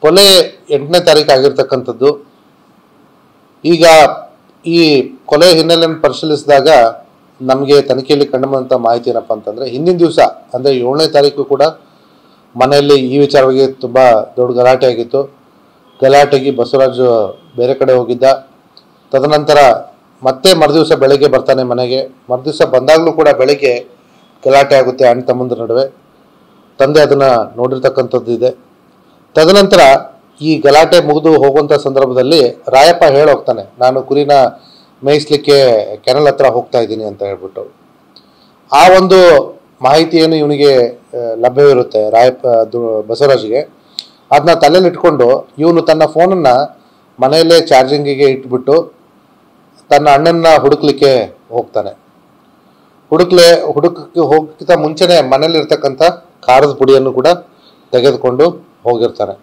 ಕೊಲೆ 8ನೇ ತಾರೀಕು ಆಗಿರ್ತಕ್ಕಂಥದ್ದು. ಈಗ ಈ ಕೊಲೆ ಹಿನ್ನೆಲೆಯನ್ನು ಪರಿಶೀಲಿಸಿದಾಗ ನಮಗೆ ತನಿಖೆಯಲ್ಲಿ ಕಂಡುಬಂದಂಥ ಮಾಹಿತಿ ಏನಪ್ಪ ಅಂತಂದರೆ, ಹಿಂದಿನ ದಿವಸ ಅಂದರೆ 7ನೇ ತಾರೀಕು ಕೂಡ ಮನೆಯಲ್ಲಿ ಈ ವಿಚಾರವಾಗಿ ತುಂಬ ದೊಡ್ಡ ಗಲಾಟೆ ಆಗಿತ್ತು. ಗಲಾಟೆಗೆ ಬಸವರಾಜ್ ಬೇರೆ ಕಡೆ ಹೋಗಿದ್ದ. ತದನಂತರ ಮತ್ತೆ ಮರುದಿವಸ ಬೆಳಗ್ಗೆ ಬರ್ತಾನೆ ಮನೆಗೆ. ಮರುದಿವಸ ಬಂದಾಗಲೂ ಕೂಡ ಬೆಳಗ್ಗೆ ಗಲಾಟೆ ಆಗುತ್ತೆ ಅಣ್ಣ ತಮ್ಮಂದ್ರ ನಡುವೆ. ತಂದೆ ಅದನ್ನು ನೋಡಿರ್ತಕ್ಕಂಥದ್ದು ಇದೆ. ತದನಂತರ ಈ ಗಲಾಟೆ ಮುಗಿದು ಹೋಗುವಂಥ ಸಂದರ್ಭದಲ್ಲಿ ರಾಯಪ್ಪ ಹೋಗ್ತಾನೆ, ನಾನು ಕುರಿನ ಮೇಯಿಸ್ಲಿಕ್ಕೆ ಕೆನಲ್ ಹತ್ರ ಹೋಗ್ತಾ ಇದ್ದೀನಿ ಅಂತ ಹೇಳ್ಬಿಟ್ಟು. ಆ ಒಂದು ಮಾಹಿತಿ ಏನು ಇವನಿಗೆ ಲಭ್ಯವಿರುತ್ತೆ ಬಸವರಾಜ್ಗೆ, ಅದನ್ನ ತಲೆಯಲ್ಲಿ ಇಟ್ಕೊಂಡು ಇವನು ತನ್ನ ಫೋನನ್ನು ಮನೆಯಲ್ಲೇ ಚಾರ್ಜಿಂಗಿಗೆ ಇಟ್ಬಿಟ್ಟು ತನ್ನ ಅಣ್ಣನ ಹುಡುಕ್ಲಿಕ್ಕೆ ಹೋಗ್ತಾನೆ. ಹುಡುಕಕ್ಕೆ ಹೋಗಕ್ಕಿಂತ ಮುಂಚೆನೆ ಮನೇಲಿರ್ತಕ್ಕಂಥ ಖಾರದ ಪುಡಿಯನ್ನು ಕೂಡ ತೆಗೆದುಕೊಂಡು ಹೋಗಿರ್ತಾನೆ.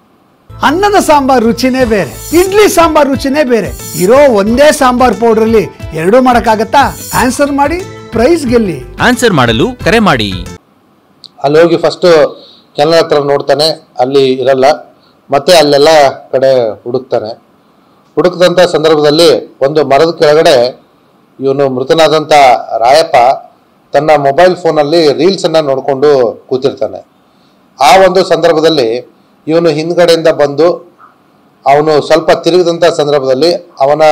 ಅನ್ನದ ಸಾಂಬಾರ್ ರುಚಿನೇ ಬೇರೆ, ಇಡ್ಲಿ ಸಾಂಬಾರ್ ರುಚಿನೇ ಬೇರೆ. ಇರೋ ಒಂದೇ ಸಾಂಬಾರ್ ಪೌಡರ್ ಅಲ್ಲಿ ಎರಡೂ ಮಾಡಕ್ಕಾಗತ್ತಾ? ಆನ್ಸರ್ ಮಾಡಿ, ಪ್ರೈಸ್ ಗೆಲ್ಲಿ. ಆನ್ಸರ್ ಮಾಡಲು ಕರೆ ಮಾಡಿ. ಅಲ್ಲಿ ಹೋಗಿ ಫಸ್ಟ್ ಕೆನಲ್ ಹತ್ರ ನೋಡ್ತಾನೆ, ಅಲ್ಲಿ ಇರಲ್ಲ. ಮತ್ತೆ ಅಲ್ಲೆಲ್ಲ ಕಡೆ ಹುಡುಕ್ತಾನೆ. ಹುಡುಕದಂಥ ಸಂದರ್ಭದಲ್ಲಿ ಒಂದು ಮರದ ಕೆಳಗಡೆ ಇವನು ಮೃತನಾದಂಥ ರಾಯಪ್ಪ ತನ್ನ ಮೊಬೈಲ್ ಫೋನಲ್ಲಿ ರೀಲ್ಸನ್ನು ನೋಡಿಕೊಂಡು ಕೂತಿರ್ತಾನೆ. ಆ ಒಂದು ಸಂದರ್ಭದಲ್ಲಿ ಇವನು ಹಿಂದ್ಗಡೆಯಿಂದ ಬಂದು ಅವನು ಸ್ವಲ್ಪ ತಿರುಗಿದಂಥ ಸಂದರ್ಭದಲ್ಲಿ ಅವನ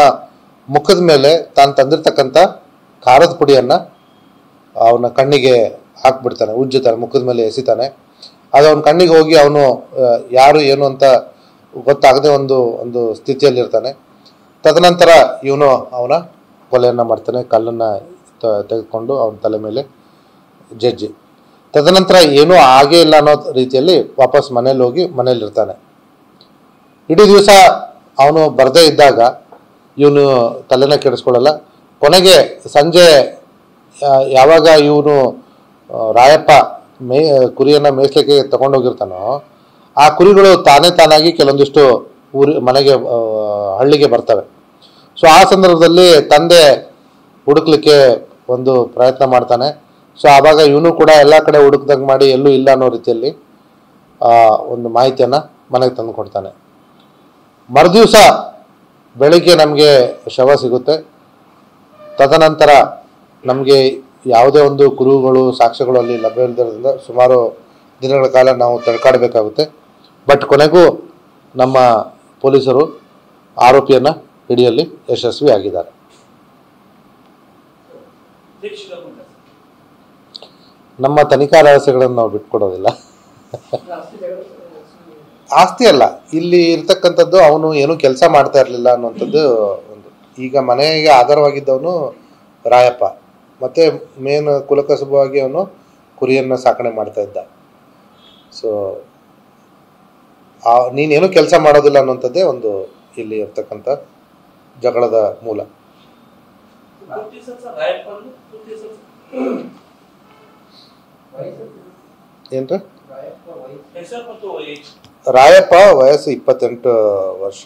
ಮುಖದ ಮೇಲೆ ತಾನು ತಂದಿರ್ತಕ್ಕಂಥ ಖಾರದ ಪುಡಿಯನ್ನು ಅವನ ಕಣ್ಣಿಗೆ ಹಾಕ್ಬಿಡ್ತಾನೆ, ಉಜ್ಜುತ್ತಾನೆ, ಮುಖದ ಮೇಲೆ ಎಸಿತಾನೆ. ಅದು ಅವನ ಕಣ್ಣಿಗೆ ಹೋಗಿ ಅವನು ಯಾರು ಏನು ಅಂತ ಗೊತ್ತಾಗದೆ ಒಂದು ಸ್ಥಿತಿಯಲ್ಲಿರ್ತಾನೆ. ತದನಂತರ ಇವನು ಅವನ ಕೊಲೆಯನ್ನು ಮಾಡ್ತಾನೆ, ಕಲ್ಲನ್ನು ತೆಗೆದುಕೊಂಡು ಅವನ ತಲೆ ಮೇಲೆ ಜಜ್ಜಿ. ತದನಂತರ ಏನೂ ಆಗೇ ಇಲ್ಲ ಅನ್ನೋ ರೀತಿಯಲ್ಲಿ ವಾಪಸ್ ಮನೇಲಿ ಹೋಗಿ ಮನೇಲಿರ್ತಾನೆ. ಇಡೀ ದಿವಸ ಅವನು ಬರದೇ ಇದ್ದಾಗ ಇವನು ತಲೆನ ಕೆಡಿಸ್ಕೊಳ್ಳಲ್ಲ. ಕೊನೆಗೆ ಸಂಜೆ ಯಾವಾಗ ಇವನು ರಾಯಪ್ಪ ಕುರಿಯನ್ನು ಮೇಯಿಸ್ಲಿಕ್ಕೆ ತಗೊಂಡೋಗಿರ್ತಾನೋ, ಆ ಕುರಿಗಳು ತಾನಾಗಿ ಕೆಲವೊಂದಿಷ್ಟು ಮನೆಗೆ ಹಳ್ಳಿಗೆ ಬರ್ತವೆ. ಸೊ ಆ ಸಂದರ್ಭದಲ್ಲಿ ತಂದೆ ಹುಡುಕ್ಲಿಕ್ಕೆ ಒಂದು ಪ್ರಯತ್ನ ಮಾಡ್ತಾನೆ. ಸೊ ಆವಾಗ ಇವನು ಕೂಡ ಎಲ್ಲ ಕಡೆ ಹುಡುಕ್ದಂಗೆ ಮಾಡಿ ಎಲ್ಲೂ ಇಲ್ಲ ಅನ್ನೋ ರೀತಿಯಲ್ಲಿ ಒಂದು ಮಾಹಿತಿಯನ್ನು ಮನೆಗೆ ತಂದು ಕೊಡ್ತಾನೆ. ಮರುದಿವಸ ಬೆಳಿಗ್ಗೆ ನಮಗೆ ಶವ ಸಿಗುತ್ತೆ. ತದನಂತರ ನಮಗೆ ಯಾವುದೇ ಒಂದು ಕುರುಹುಗಳು ಸಾಕ್ಷ್ಯಗಳು ಅಲ್ಲಿ ಲಭ್ಯ ಇಲ್ಲದ್ರಿಂದ ಸುಮಾರು ದಿನಗಳ ಕಾಲ ನಾವು ತಡ್ಕಾಡಬೇಕಾಗುತ್ತೆ. ಬಟ್ ಕೊನೆಗೂ ನಮ್ಮ ಪೊಲೀಸರು ಆರೋಪಿಯನ್ನು ಹಿಡಿಯಲ್ಲಿ ಯಶಸ್ವಿಯಾಗಿದ್ದಾರೆ. ನಮ್ಮ ತನಿಖಾ ರಹಸ್ಯಗಳನ್ನು ನಾವು ಬಿಟ್ಕೊಡೋದಿಲ್ಲ. ಆಸ್ತಿ ಅಲ್ಲ, ಇಲ್ಲಿ ಇರ್ತಕ್ಕಂಥದ್ದು ಅವನು ಏನೂ ಕೆಲಸ ಮಾಡ್ತಾ ಇರಲಿಲ್ಲ ಅನ್ನುವಂಥದ್ದು ಒಂದು. ಈಗ ಮನೆಗೆ ಆಧಾರವಾಗಿದ್ದವನು ರಾಯಪ್ಪ, ಮತ್ತು ಮೇನ್ ಕುಲಕಸುಬವಾಗಿ ಅವನು ಕುರಿಯನ್ನು ಸಾಕಣೆ ಮಾಡ್ತಾ ಇದ್ದ. ಸೊ ನೀನೇನು ಕೆಲಸ ಮಾಡೋದಿಲ್ಲ ಅನ್ನುವಂಥದ್ದೇ ಒಂದು ಇಲ್ಲಿ ಇರ್ತಕ್ಕಂಥ ಜಗಳದ ಮೂಲ. ಏನ್ರಿ? ರಾಯಪ್ಪ ವಯಸ್ಸು 28 ವರ್ಷ.